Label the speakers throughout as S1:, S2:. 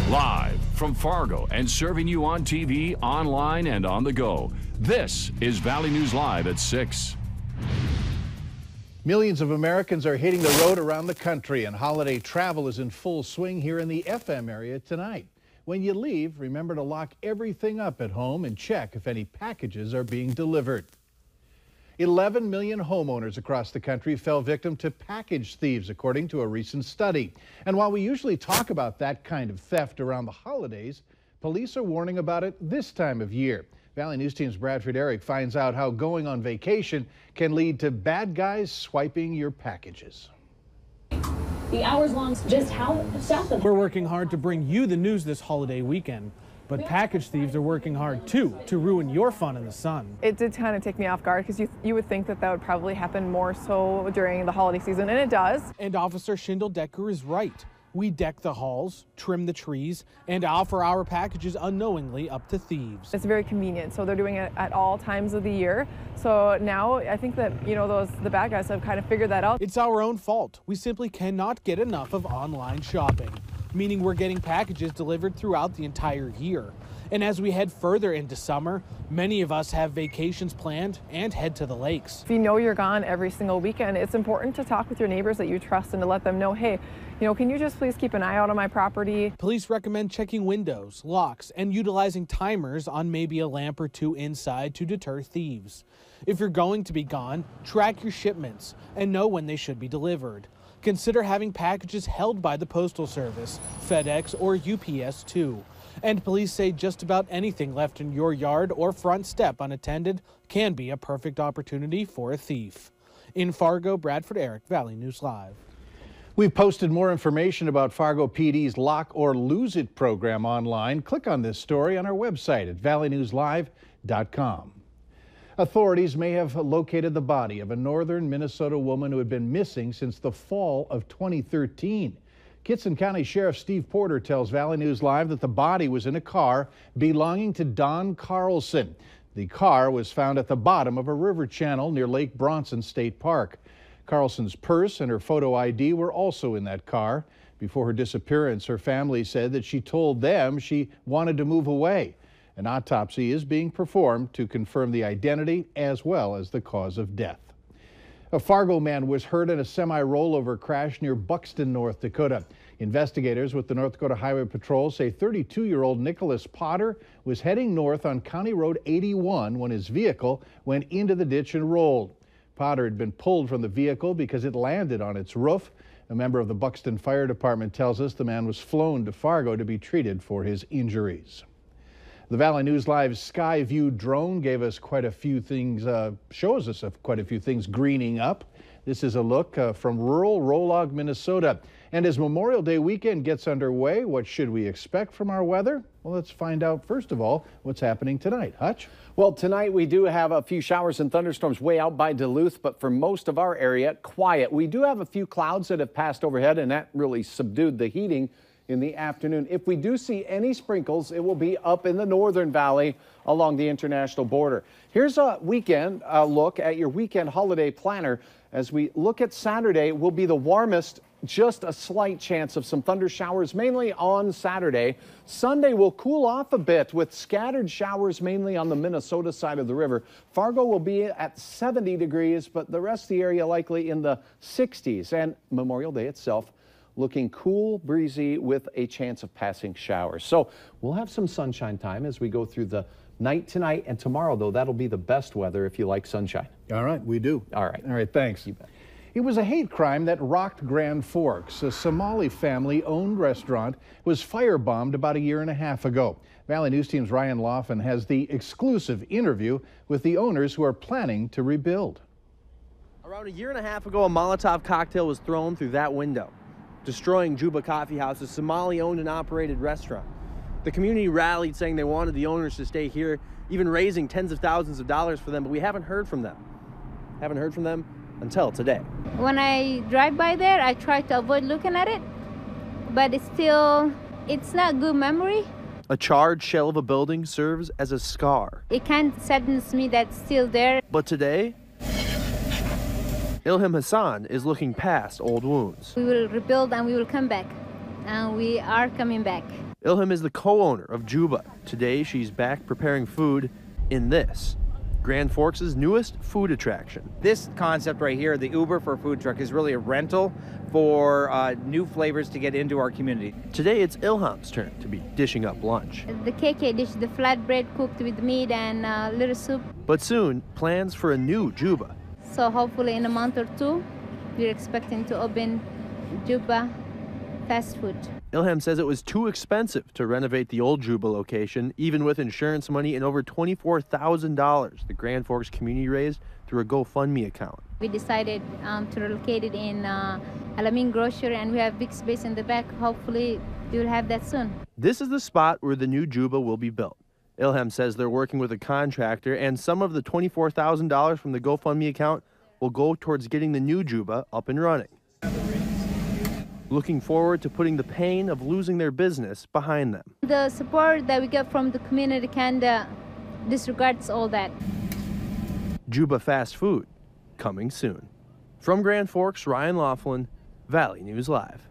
S1: Live from Fargo and serving you on TV, online, and on the go. This is Valley News Live at 6.
S2: Millions of Americans are hitting the road around the country, and holiday travel is in full swing here in the FM area tonight. When you leave, remember to lock everything up at home and check if any packages are being delivered. 11 million homeowners across the country fell victim to package thieves, according to a recent study. And while we usually talk about that kind of theft around the holidays, police are warning about it this time of year. Valley News Team's Bradford Eric finds out how going on vacation can lead to bad guys swiping your packages.
S3: The hours-long just how south of.
S4: We're working hard to bring you the news this holiday weekend, but package thieves are working hard too to ruin your fun in the sun.
S5: It did kind of take me off guard because you would think that would probably happen more so during the holiday season, and it does.
S4: And Officer Schindel-Decker is right. We deck the halls, trim the trees, and offer our packages unknowingly up to thieves.
S5: It's very convenient, so they're doing it at all times of the year. So now I think that, the bad guys have kind of figured that out.
S4: It's our own fault. We simply cannot get enough of online shopping, meaning we're getting packages delivered throughout the entire year. And as we head further into summer, many of us have vacations planned and head to the lakes.
S5: If you know you're gone every single weekend, it's important to talk with your neighbors that you trust and to let them know, hey, can you just please keep an eye out on my property?
S4: Police recommend checking windows, locks, and utilizing timers on maybe a lamp or two inside to deter thieves. If you're going to be gone, track your shipments and know when they should be delivered. Consider having packages held by the Postal Service, FedEx, or UPS too. And police say just about anything left in your yard or front step unattended can be a perfect opportunity for a thief. In Fargo, Bradford Eric, Valley News Live.
S2: We've posted more information about Fargo PD's Lock or Lose It program online. Click on this story on our website at valleynewslive.com. Authorities may have located the body of a northern Minnesota woman who had been missing since the fall of 2013. Kitson County Sheriff Steve Porter tells Valley News Live that the body was in a car belonging to Don Carlson. The car was found at the bottom of a river channel near Lake Bronson State Park. Carlson's purse and her photo ID were also in that car. Before her disappearance, her family said that she told them she wanted to move away. An autopsy is being performed to confirm the identity as well as the cause of death. A Fargo man was hurt in a semi-rollover crash near Buxton, North Dakota. Investigators with the North Dakota Highway Patrol say 32-year-old Nicholas Potter was heading north on County Road 81 when his vehicle went into the ditch and rolled. Potter had been pulled from the vehicle because it landed on its roof. A member of the Buxton Fire Department tells us the man was flown to Fargo to be treated for his injuries. The Valley News Live Skyview drone gave us quite a few things, shows us quite a few things greening up. This is a look from rural Rolog, Minnesota. And as Memorial Day weekend gets underway, what should we expect from our weather? Well, let's find out, first of all, what's happening tonight. Hutch?
S6: Well, tonight we do have a few showers and thunderstorms way out by Duluth, but for most of our area, quiet. We do have a few clouds that have passed overhead, and that really subdued the heating in the afternoon. If we do see any sprinkles, it will be up in the northern valley along the international border. Here's a weekend look at your weekend holiday planner. As we look at Saturday, will be the warmest, just a slight chance of some thunder showers, mainly on Saturday. Sunday will cool off a bit with scattered showers, mainly on the Minnesota side of the river. Fargo will be at 70 degrees, but the rest of the area likely in the 60s. And Memorial Day itself looking cool, breezy, with a chance of passing showers. So we'll have some sunshine time as we go through the night tonight and tomorrow, though. That'll be the best weather if you like sunshine.
S2: All right, we do.
S6: All right.
S2: All right, thanks.
S6: You bet.
S2: It was a hate crime that rocked Grand Forks. A Somali family-owned restaurant was firebombed about a year and a half ago. Valley News Team's Ryan Laughlin has the exclusive interview with the owners who are planning to rebuild.
S7: Around a year and a half ago, a Molotov cocktail was thrown through that window, destroying Juba Coffeehouse, a Somali-owned and operated restaurant. The community rallied, saying they wanted the owners to stay here, even raising tens of thousands of dollars for them, but we haven't heard from them. Haven't heard from them until today.
S8: When I drive by there, I try to avoid looking at it, but it's not good memory.
S7: A charred shell of a building serves as a scar.
S8: It kind of saddens me that it's still there.
S7: But today, Ilham Hassan is looking past old wounds.
S8: We will rebuild and we will come back, and we are coming back.
S7: Ilham is the co-owner of Juba. Today, she's back preparing food in this, Grand Forks' newest food attraction.
S9: This concept right here, the Uber for food truck, is really a rental for new flavors to get into our community.
S7: Today, it's Ilham's turn to be dishing up lunch.
S8: The KK dish, the flatbread cooked with meat and a little soup.
S7: But soon, plans for a new Juba.
S8: So hopefully in a month or two, we're expecting to open Juba fast food.
S7: Ilham says it was too expensive to renovate the old Juba location, even with insurance money and over $24,000 the Grand Forks community raised through a GoFundMe account.
S8: We decided to relocate it in Alamin Grocery, and we have big space in the back. Hopefully we will have that soon.
S7: This is the spot where the new Juba will be built. Ilham says they're working with a contractor, and some of the $24,000 from the GoFundMe account will go towards getting the new Juba up and running. Looking forward to putting the pain of losing their business behind them.
S8: The support that we get from the community kind of disregards all that.
S7: Juba fast food, coming soon. From Grand Forks, Ryan Laughlin, Valley News Live.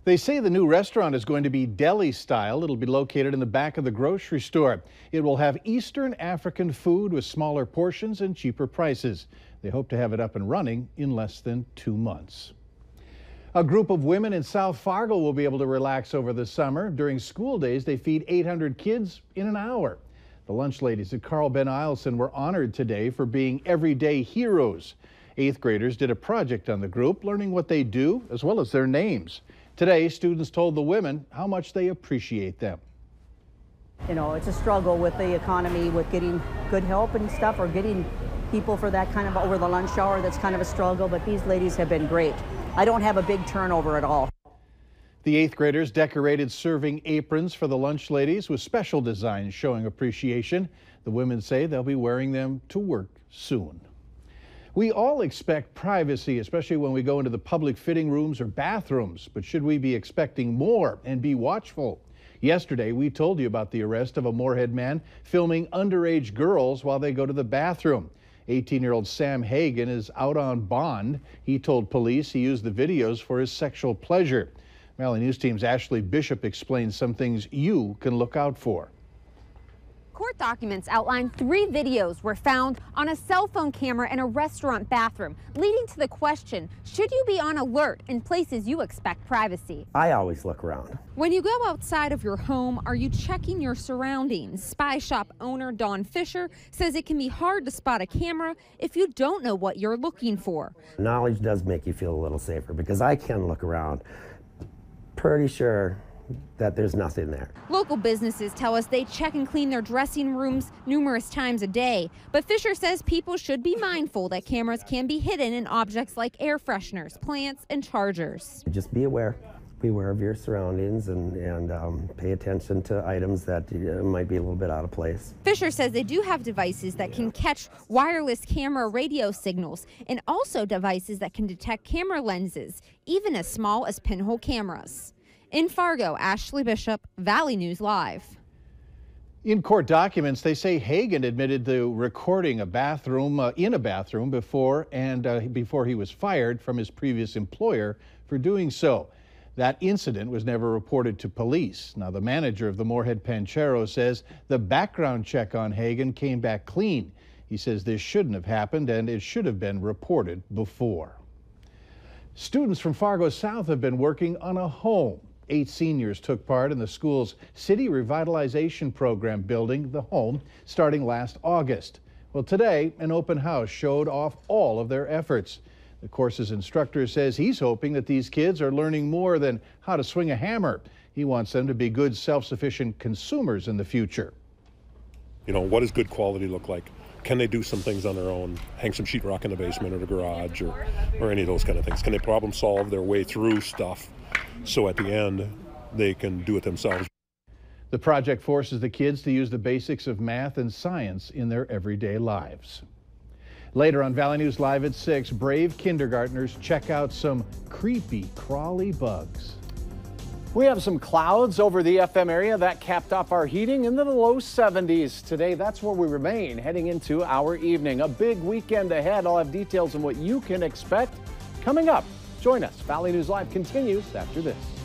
S2: They say the new restaurant is going to be deli style. It'll be located in the back of the grocery store. It will have Eastern African food with smaller portions and cheaper prices. They hope to have it up and running in less than 2 months. A group of women in South Fargo will be able to relax over the summer. During school days, they feed 800 kids in an hour. The lunch ladies at Carl Ben Eielson were honored today for being everyday heroes. 8th graders did a project on the group, learning what they do as well as their names. Today, students told the women how much they appreciate them.
S10: You know, it's a struggle with the economy, with getting good help and stuff, or getting people for that kind of over the lunch hour. That's kind of a struggle, but these ladies have been great. I don't have a big turnover at all.
S2: The 8th graders decorated serving aprons for the lunch ladies with special designs showing appreciation. The women say they'll be wearing them to work soon. We all expect privacy, especially when we go into the public fitting rooms or bathrooms. But should we be expecting more and be watchful? Yesterday, we told you about the arrest of a Moorhead man filming underage girls while they go to the bathroom. 18-year-old Sam Hagan is out on bond. He told police he used the videos for his sexual pleasure. Valley News Team's Ashley Bishop explains some things you can look out for.
S11: Court documents outline 3 videos were found on a cell phone camera in a restaurant bathroom, leading to the question, should you be on alert in places you expect privacy?
S12: I always look around.
S11: When you go outside of your home, are you checking your surroundings? Spy Shop owner Don Fisher says it can be hard to spot a camera if you don't know what you're looking for.
S12: Knowledge does make you feel a little safer because I can look around pretty sure that there's nothing there.
S11: Local businesses tell us they check and clean their dressing rooms numerous times a day. But Fisher says people should be mindful that cameras can be hidden in objects like air fresheners, plants, and chargers.
S12: Just be aware. Be aware of your surroundings and pay attention to items that might be a little bit out of place.
S11: Fisher says they do have devices that can catch wireless camera radio signals and also devices that can detect camera lenses, even as small as pinhole cameras. In Fargo, Ashley Bishop, Valley News Live.
S2: In court documents, they say Hagan admitted to recording a bathroom in a bathroom before he was fired from his previous employer for doing so. That incident was never reported to police. Now, the manager of the Moorhead Panchero says the background check on Hagan came back clean. He says this shouldn't have happened and it should have been reported before. Students from Fargo South have been working on a home. 8 seniors took part in the school's City Revitalization Program building the home starting last August. Well, today, an open house showed off all of their efforts. The course's instructor says he's hoping that these kids are learning more than how to swing a hammer. He wants them to be good, self-sufficient consumers in the future.
S13: You know, what does good quality look like? Can they do some things on their own, hang some sheetrock in the basement or the garage or any of those kind of things? Can they problem solve their way through stuff so at the end they can do it themselves?
S2: The project forces the kids to use the basics of math and science in their everyday lives. Later on Valley News Live at 6, brave kindergartners check out some creepy crawly bugs.
S6: We have some clouds over the FM area that capped off our heating into the low 70s. Today, that's where we remain heading into our evening. A big weekend ahead. I'll have details on what you can expect coming up. Join us. Valley News Live continues after this.